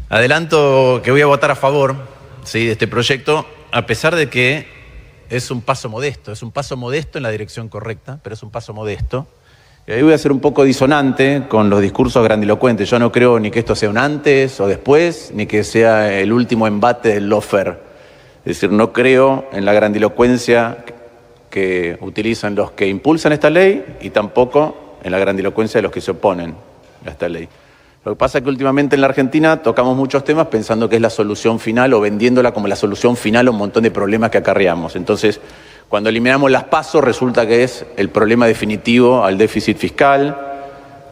Adelanto que voy a votar a favor, ¿sí?, de este proyecto, a pesar de que es un paso modesto en la dirección correcta, pero es un paso modesto. Y ahí voy a ser un poco disonante con los discursos grandilocuentes. Yo no creo ni que esto sea un antes o después, ni que sea el último embate del lawfare. Es decir, no creo en la grandilocuencia que utilizan los que impulsan esta ley y tampoco en la grandilocuencia de los que se oponen a esta ley. Lo que pasa es que últimamente en la Argentina tocamos muchos temas pensando que es la solución final o vendiéndola como la solución final a un montón de problemas que acarreamos. Entonces, cuando eliminamos las PASO resulta que es el problema definitivo al déficit fiscal.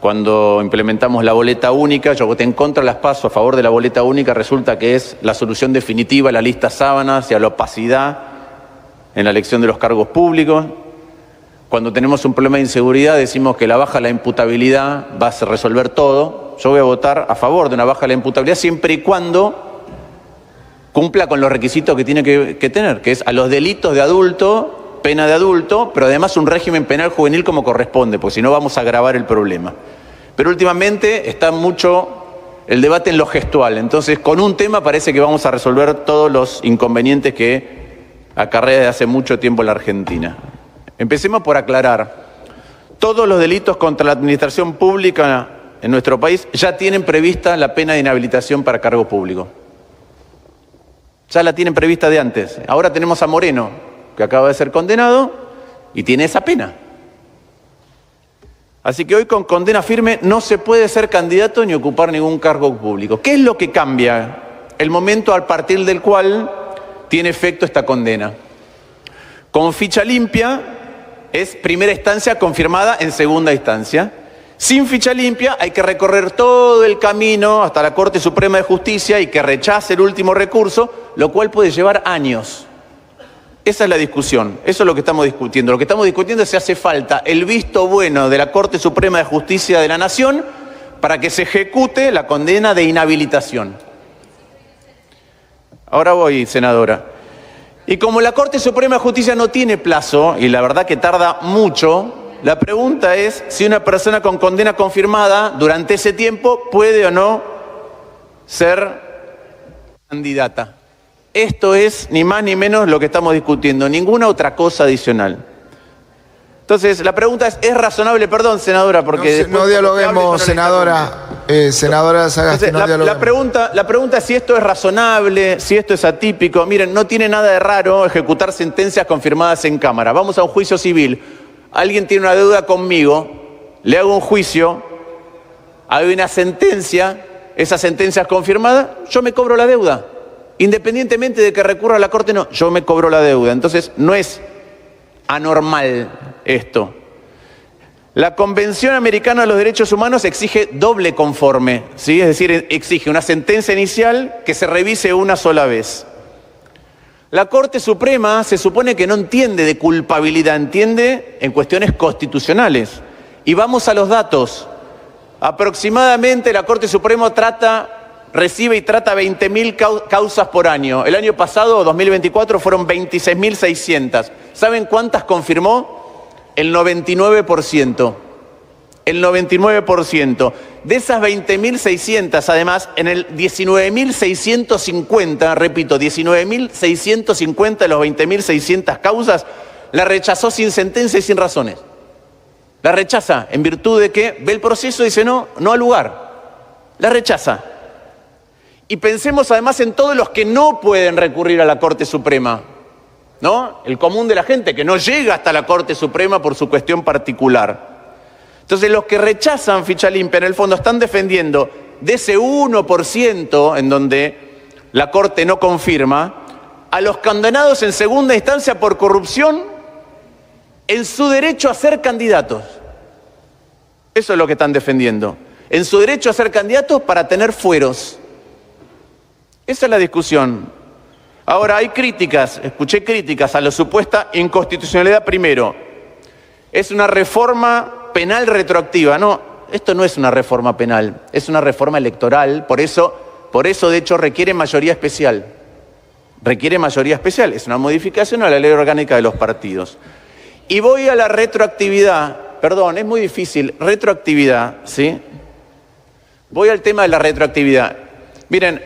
Cuando implementamos la boleta única, yo voté en contra de las PASO, a favor de la boleta única, resulta que es la solución definitiva a la lista sábanas y a la opacidad en la elección de los cargos públicos. Cuando tenemos un problema de inseguridad decimos que la baja de la imputabilidad va a resolver todo. Yo voy a votar a favor de una baja de la imputabilidad siempre y cuando cumpla con los requisitos que tiene que tener, que es a los delitos de adulto, pena de adulto, pero además un régimen penal juvenil como corresponde, porque si no vamos a agravar el problema. Pero últimamente está mucho el debate en lo gestual, entonces con un tema parece que vamos a resolver todos los inconvenientes que acarrea desde hace mucho tiempo en la Argentina. Empecemos por aclarar, todos los delitos contra la administración pública en nuestro país ya tienen prevista la pena de inhabilitación para cargo público. Ya la tienen prevista de antes. Ahora tenemos a Moreno, que acaba de ser condenado y tiene esa pena. Así que hoy con condena firme no se puede ser candidato ni ocupar ningún cargo público. ¿Qué es lo que cambia? El momento a partir del cual tiene efecto esta condena. Con ficha limpia es primera instancia confirmada en segunda instancia. Sin ficha limpia hay que recorrer todo el camino hasta la Corte Suprema de Justicia y que rechace el último recurso, lo cual puede llevar años. Esa es la discusión, eso es lo que estamos discutiendo. Lo que estamos discutiendo es si hace falta el visto bueno de la Corte Suprema de Justicia de la Nación para que se ejecute la condena de inhabilitación. Ahora voy, senadora. Y como la Corte Suprema de Justicia no tiene plazo, y la verdad que tarda mucho, la pregunta es si una persona con condena confirmada durante ese tiempo puede o no ser candidata. Esto es ni más ni menos lo que estamos discutiendo, ninguna otra cosa adicional. Entonces, la pregunta es razonable, perdón, senadora, porque... No dialoguemos, senadora. Senadora Sagasti, no dialoguemos. La pregunta es si esto es razonable, si esto es atípico. Miren, no tiene nada de raro ejecutar sentencias confirmadas en Cámara. Vamos a un juicio civil. Alguien tiene una deuda conmigo, le hago un juicio, hay una sentencia, esa sentencia es confirmada, yo me cobro la deuda. Independientemente de que recurra a la Corte, no, yo me cobro la deuda. Entonces, no es anormal esto. La Convención Americana de los Derechos Humanos exige doble conforme, ¿sí? Es decir, exige una sentencia inicial que se revise una sola vez. La Corte Suprema se supone que no entiende de culpabilidad, entiende en cuestiones constitucionales. Y vamos a los datos. Aproximadamente la Corte Suprema recibe y trata 20.000 causas por año. El año pasado, 2024, fueron 26.600. ¿Saben cuántas confirmó? El 99%. El 99%. De esas 20.600, además, en el 19.650, repito, 19.650 de los 20.600 causas, la rechazó sin sentencia y sin razones. La rechaza en virtud de que ve el proceso y dice no al lugar. La rechaza. Y pensemos además en todos los que no pueden recurrir a la Corte Suprema, ¿no? El común de la gente que no llega hasta la Corte Suprema por su cuestión particular. Entonces los que rechazan ficha limpia en el fondo están defendiendo de ese 1% en donde la Corte no confirma a los condenados en segunda instancia por corrupción en su derecho a ser candidatos. Eso es lo que están defendiendo. En su derecho a ser candidatos para tener fueros. Esa es la discusión. Ahora hay críticas, escuché críticas a la supuesta inconstitucionalidad primero. Es una reforma penal retroactiva. No, esto no es una reforma penal, es una reforma electoral. Por eso de hecho requiere mayoría especial. Requiere mayoría especial, es una modificación a la ley orgánica de los partidos. Y voy a la retroactividad, perdón, es muy difícil, retroactividad, ¿sí? Voy al tema de la retroactividad. Miren,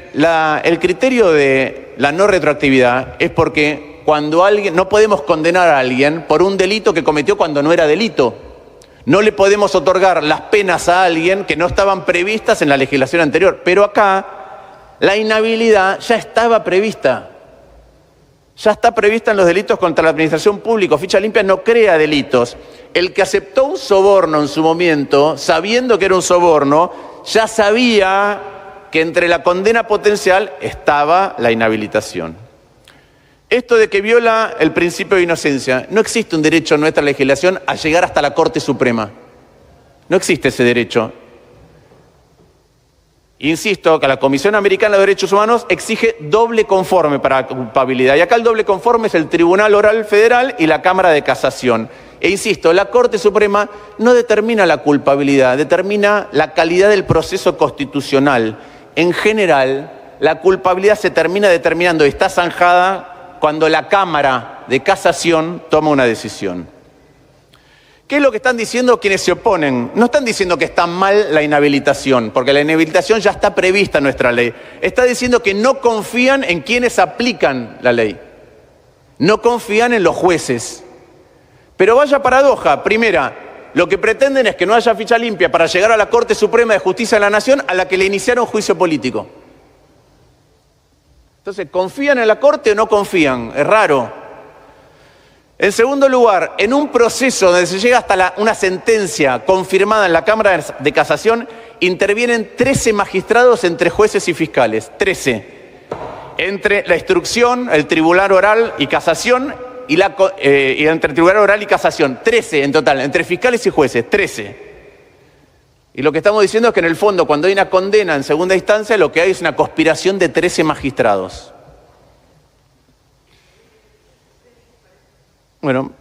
el criterio de la no retroactividad es porque cuando no podemos condenar a alguien por un delito que cometió cuando no era delito. No le podemos otorgar las penas a alguien que no estaban previstas en la legislación anterior. Pero acá la inhabilidad ya estaba prevista. Ya está prevista en los delitos contra la administración pública. Ficha limpia no crea delitos. El que aceptó un soborno en su momento, sabiendo que era un soborno, ya sabía que entre la condena potencial estaba la inhabilitación. Esto de que viola el principio de inocencia, no existe un derecho en nuestra legislación a llegar hasta la Corte Suprema. No existe ese derecho. Insisto que la Comisión Americana de Derechos Humanos exige doble conforme para la culpabilidad. Y acá el doble conforme es el Tribunal Oral Federal y la Cámara de Casación. E insisto, la Corte Suprema no determina la culpabilidad, determina la calidad del proceso constitucional. En general, la culpabilidad se termina determinando y está zanjada cuando la Cámara de Casación toma una decisión. ¿Qué es lo que están diciendo quienes se oponen? No están diciendo que está mal la inhabilitación, porque la inhabilitación ya está prevista en nuestra ley. Está diciendo que no confían en quienes aplican la ley. No confían en los jueces. Pero vaya paradoja. Primera, lo que pretenden es que no haya ficha limpia para llegar a la Corte Suprema de Justicia de la Nación a la que le iniciaron juicio político. Entonces, ¿confían en la Corte o no confían? Es raro. En segundo lugar, en un proceso donde se llega hasta una sentencia confirmada en la Cámara de Casación, intervienen 13 magistrados entre jueces y fiscales. 13. Entre la instrucción, el Tribunal Oral y Casación, y entre el Tribunal Oral y Casación. 13 en total, entre fiscales y jueces. 13. Y lo que estamos diciendo es que en el fondo, cuando hay una condena en segunda instancia, lo que hay es una conspiración de 13 magistrados. Bueno,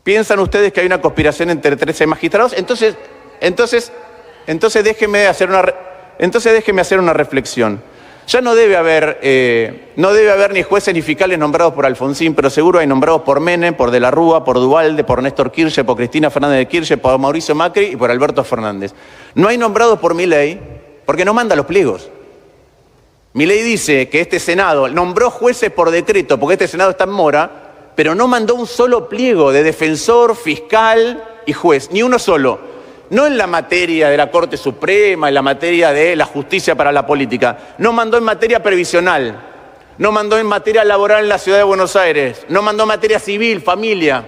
¿piensan ustedes que hay una conspiración entre 13 magistrados? Entonces déjenme hacer una reflexión. Ya no debe haber ni jueces ni fiscales nombrados por Alfonsín, pero seguro hay nombrados por Menem, por De la Rúa, por Duhalde, por Néstor Kirchner, por Cristina Fernández de Kirchner, por Mauricio Macri y por Alberto Fernández. No hay nombrados por Milei porque no manda los pliegos. Milei dice que este Senado nombró jueces por decreto porque este Senado está en mora, pero no mandó un solo pliego de defensor, fiscal y juez, ni uno solo. No en la materia de la Corte Suprema, en la materia de la justicia para la política. No mandó en materia previsional. No mandó en materia laboral en la Ciudad de Buenos Aires. No mandó en materia civil, familia.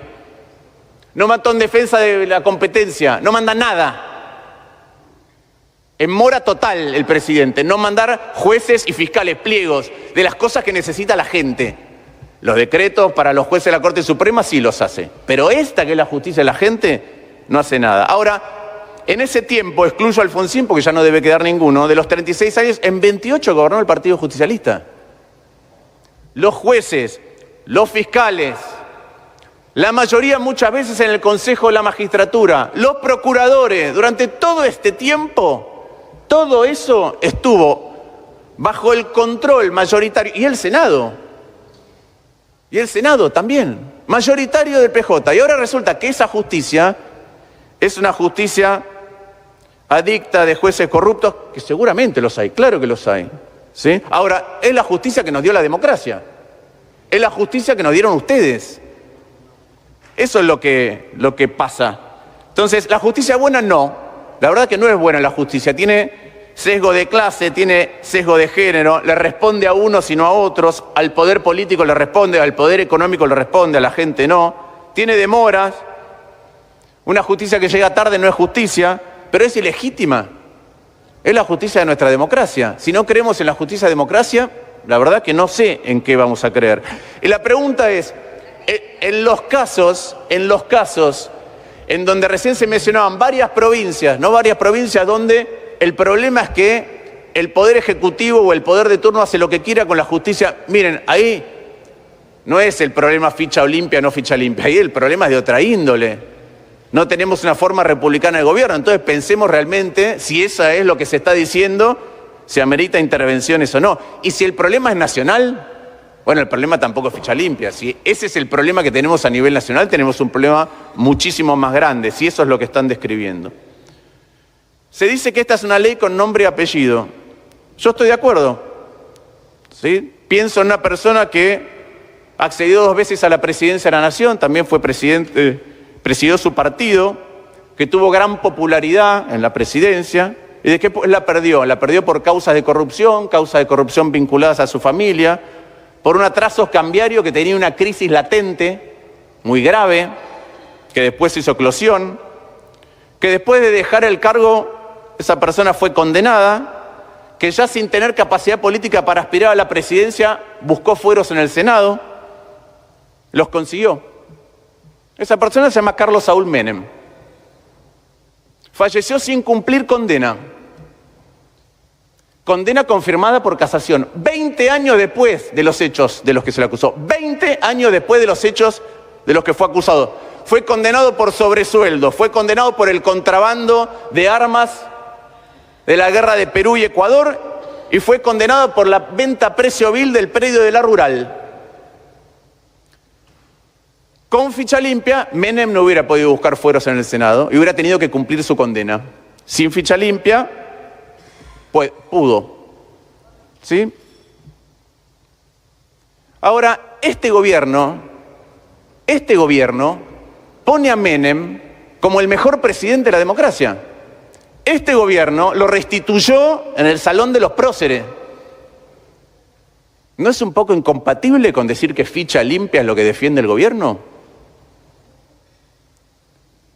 No mandó en defensa de la competencia. No manda nada. En mora total el presidente. No mandar jueces y fiscales, pliegos de las cosas que necesita la gente. Los decretos para los jueces de la Corte Suprema sí los hace. Pero esta, que es la justicia de la gente, no hace nada. Ahora, en ese tiempo, excluyo a Alfonsín porque ya no debe quedar ninguno, de los 36 años, en 28 gobernó el Partido Justicialista. Los jueces, los fiscales, la mayoría muchas veces en el Consejo de la Magistratura, los procuradores, durante todo este tiempo, todo eso estuvo bajo el control mayoritario. Y el Senado también, mayoritario del PJ. Y ahora resulta que esa justicia es una justicia adicta de jueces corruptos, que seguramente los hay, claro que los hay, ¿sí? Ahora, es la justicia que nos dio la democracia, es la justicia que nos dieron ustedes. Eso es lo que pasa. Entonces, la justicia buena no, la verdad que no es buena la justicia, tiene sesgo de clase, tiene sesgo de género, le responde a unos y no a otros, al poder político le responde, al poder económico le responde, a la gente no, tiene demoras. Una justicia que llega tarde no es justicia, pero es ilegítima. Es la justicia de nuestra democracia. Si no creemos en la justicia de democracia, la verdad que no sé en qué vamos a creer. Y la pregunta es, en los casos en donde recién se mencionaban varias provincias, donde el problema es que el Poder Ejecutivo o el Poder de turno hace lo que quiera con la justicia. Miren, ahí no es el problema ficha limpia o no ficha limpia, ahí el problema es de otra índole. No tenemos una forma republicana de gobierno, entonces pensemos realmente si esa es lo que se está diciendo, si amerita intervenciones o no. Y si el problema es nacional, bueno, el problema tampoco es ficha limpia. Si ese es el problema que tenemos a nivel nacional, tenemos un problema muchísimo más grande, si eso es lo que están describiendo. Se dice que esta es una ley con nombre y apellido. Yo estoy de acuerdo. ¿sí? Pienso en una persona que accedió 2 veces a la presidencia de la Nación, también fue presidente, presidió su partido, que tuvo gran popularidad en la presidencia. ¿Y de qué la perdió? La perdió por causas de corrupción vinculadas a su familia, por un atraso cambiario que tenía una crisis latente, muy grave, que después hizo eclosión, que después de dejar el cargo, esa persona fue condenada, que ya sin tener capacidad política para aspirar a la presidencia, buscó fueros en el Senado, los consiguió. Esa persona se llama Carlos Saúl Menem. Falleció sin cumplir condena. Condena confirmada por casación. 20 años después de los hechos de los que se le acusó. 20 años después de los hechos de los que fue acusado. Fue condenado por sobresueldo. Fue condenado por el contrabando de armas de la guerra de Perú y Ecuador. Y fue condenado por la venta a precio vil del predio de la Rural. Con ficha limpia, Menem no hubiera podido buscar fueros en el Senado y hubiera tenido que cumplir su condena. Sin ficha limpia, pues pudo. ¿Sí? Ahora, este gobierno pone a Menem como el mejor presidente de la democracia. Este gobierno lo restituyó en el Salón de los Próceres. ¿No es un poco incompatible con decir que ficha limpia es lo que defiende el gobierno?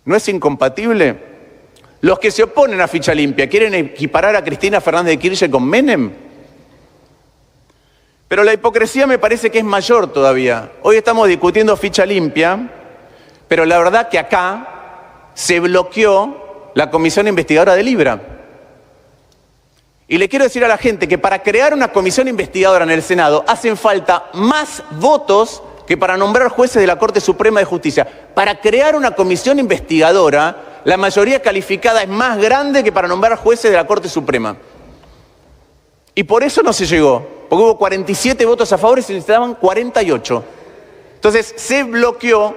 ¿No es incompatible? Los que se oponen a ficha limpia quieren equiparar a Cristina Fernández de Kirchner con Menem. Pero la hipocresía me parece que es mayor todavía. Hoy estamos discutiendo ficha limpia, pero la verdad que acá se bloqueó la comisión investigadora de Libra. Y le quiero decir a la gente que para crear una comisión investigadora en el Senado hacen falta más votos que para nombrar jueces de la Corte Suprema de Justicia. Para crear una comisión investigadora, la mayoría calificada es más grande que para nombrar jueces de la Corte Suprema. Y por eso no se llegó, porque hubo 47 votos a favor y se necesitaban 48. Entonces se bloqueó.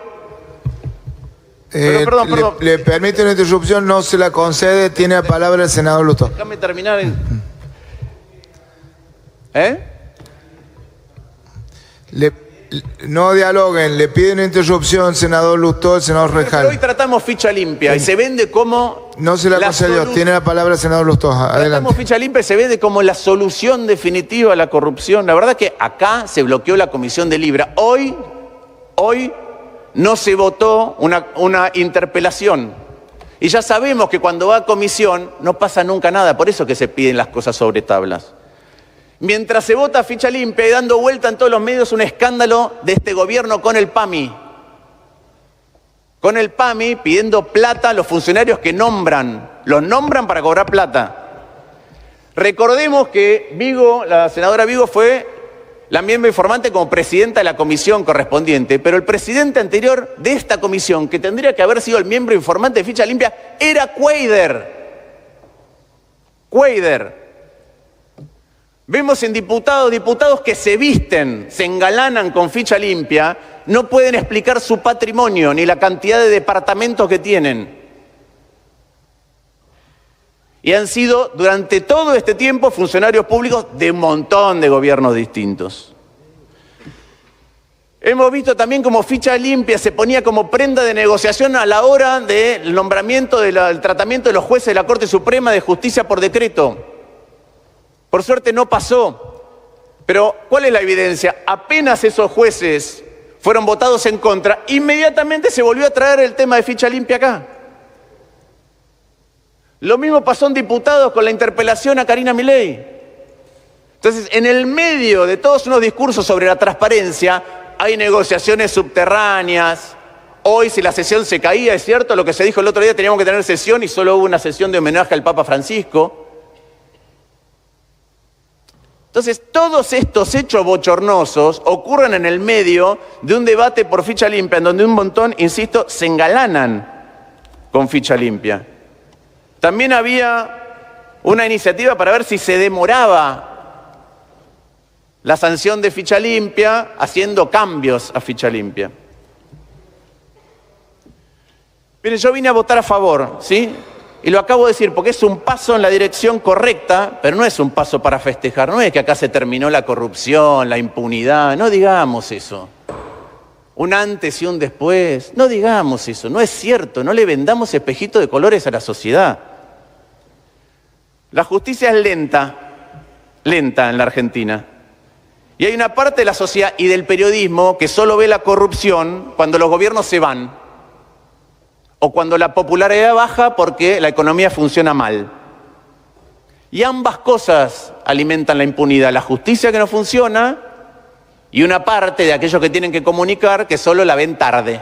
Perdón. Le permite una interrupción, no se la concede, tiene la palabra el senador Lustó. Déjame terminar. No dialoguen, le piden una interrupción, senador Lustó, el senador Rejal. Hoy tratamos ficha limpia y se vende como... No se la concedió, tiene la palabra el senador Lustó, adelante. Tratamos ficha limpia y se vende como la solución definitiva a la corrupción. La verdad que acá se bloqueó la comisión de Libra. Hoy no se votó una interpelación. Y ya sabemos que cuando va a comisión no pasa nunca nada, por eso que se piden las cosas sobre tablas. Mientras se vota ficha limpia y dando vuelta en todos los medios un escándalo de este gobierno con el PAMI. Con el PAMI pidiendo plata a los funcionarios que nombran. Los nombran para cobrar plata. Recordemos que Vigo, la senadora Vigo fue la miembro informante como presidenta de la comisión correspondiente, pero el presidente anterior de esta comisión, que tendría que haber sido el miembro informante de ficha limpia, era Cuéllar. Vemos en diputados que se visten, se engalanan con ficha limpia, no pueden explicar su patrimonio ni la cantidad de departamentos que tienen. Y han sido durante todo este tiempo funcionarios públicos de un montón de gobiernos distintos. Hemos visto también como ficha limpia se ponía como prenda de negociación a la hora del nombramiento, del tratamiento de los jueces de la Corte Suprema de Justicia por decreto. Por suerte no pasó, pero ¿cuál es la evidencia? Apenas esos jueces fueron votados en contra, inmediatamente se volvió a traer el tema de ficha limpia acá. Lo mismo pasó en diputados con la interpelación a Karina Milei. Entonces, en el medio de todos unos discursos sobre la transparencia, hay negociaciones subterráneas. Hoy, si la sesión se caía, es cierto, lo que se dijo el otro día, teníamos que tener sesión y solo hubo una sesión de homenaje al Papa Francisco. Entonces, todos estos hechos bochornosos ocurren en el medio de un debate por ficha limpia, en donde un montón, insisto, se engalanan con ficha limpia. También había una iniciativa para ver si se demoraba la sanción de ficha limpia haciendo cambios a ficha limpia. Miren, yo vine a votar a favor, ¿sí? Y lo acabo de decir porque es un paso en la dirección correcta, pero no es un paso para festejar. No es que acá se terminó la corrupción, la impunidad. No digamos eso. Un antes y un después. No digamos eso. No es cierto. No le vendamos espejito de colores a la sociedad. La justicia es lenta en la Argentina. Y hay una parte de la sociedad y del periodismo que solo ve la corrupción cuando los gobiernos se van. O cuando la popularidad baja porque la economía funciona mal. Y ambas cosas alimentan la impunidad. La justicia que no funciona y una parte de aquellos que tienen que comunicar que solo la ven tarde.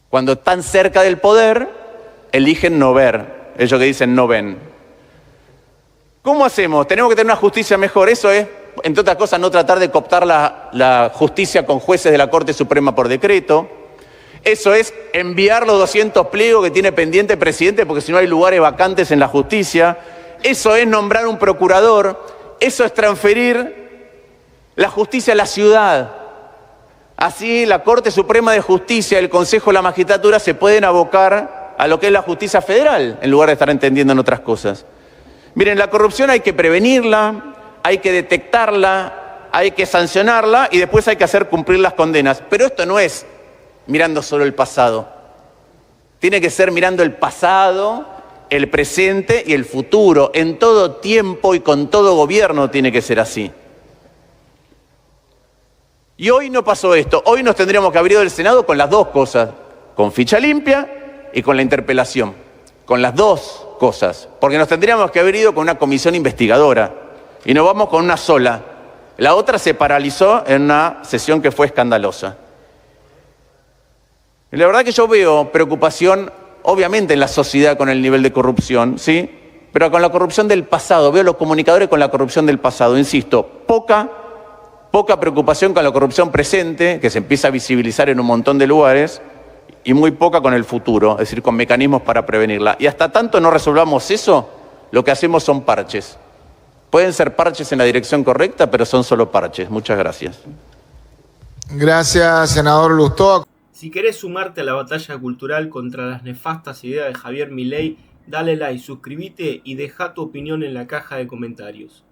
Cuando están cerca del poder, eligen no ver. Ellos que dicen no ven. ¿Cómo hacemos? Tenemos que tener una justicia mejor. Eso es, entre otras cosas, no tratar de cooptar la justicia con jueces de la Corte Suprema por decreto. Eso es enviar los 200 pliegos que tiene pendiente el presidente porque si no hay lugares vacantes en la justicia. Eso es nombrar un procurador. Eso es transferir la justicia a la ciudad. Así la Corte Suprema de Justicia, el Consejo de la Magistratura se pueden abocar a lo que es la justicia federal en lugar de estar entendiendo en otras cosas. Miren, la corrupción hay que prevenirla, hay que detectarla, hay que sancionarla y después hay que hacer cumplir las condenas. Pero esto no es mirando solo el pasado. Tiene que ser mirando el pasado, el presente y el futuro. En todo tiempo y con todo gobierno tiene que ser así. Y hoy no pasó esto. Hoy nos tendríamos que haber ido del Senado con las dos cosas. Con ficha limpia y con la interpelación. Con las dos cosas. Porque nos tendríamos que haber ido con una comisión investigadora. Y nos vamos con una sola. La otra se paralizó en una sesión que fue escandalosa. Y la verdad que yo veo preocupación, obviamente, en la sociedad con el nivel de corrupción, ¿sí? Pero con la corrupción del pasado. Veo los comunicadores con la corrupción del pasado. Insisto, poca preocupación con la corrupción presente, que se empieza a visibilizar en un montón de lugares, y muy poca con el futuro, es decir, con mecanismos para prevenirla. Y hasta tanto no resolvamos eso, lo que hacemos son parches. Pueden ser parches en la dirección correcta, pero son solo parches. Muchas gracias. Gracias, senador Lustó. Si querés sumarte a la batalla cultural contra las nefastas ideas de Javier Milei, dale like, suscríbete y deja tu opinión en la caja de comentarios.